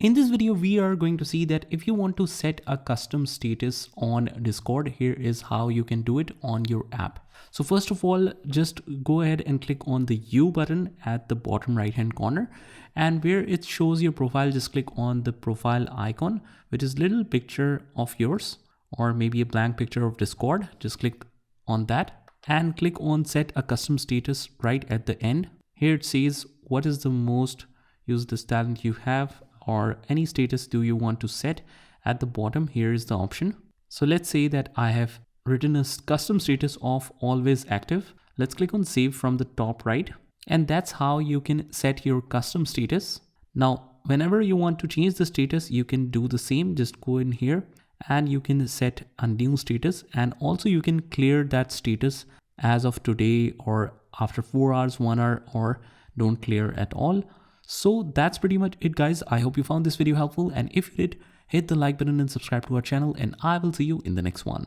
In this video, we are going to see that if you want to set a custom status on Discord, here is how you can do it on your app. So first of all, just go ahead and click on the U button at the bottom right hand corner, and where it shows your profile, just click on the profile icon, which is little picture of yours or maybe a blank picture of Discord. Just click on that and click on set a custom status right at the end. Here it says what is the most used this talent you have, or any status do you want to set. At the bottom here is the option. So let's say that I have written a custom status of always active. Let's click on save from the top right, and that's how you can set your custom status. Now whenever you want to change the status, you can do the same. Just go in here and you can set a new status, and also you can clear that status as of today or after 4 hours, 1 hour, or don't clear at all. So that's pretty much it, guys. I hope you found this video helpful, and if you did, hit the like button and subscribe to our channel, and I will see you in the next one.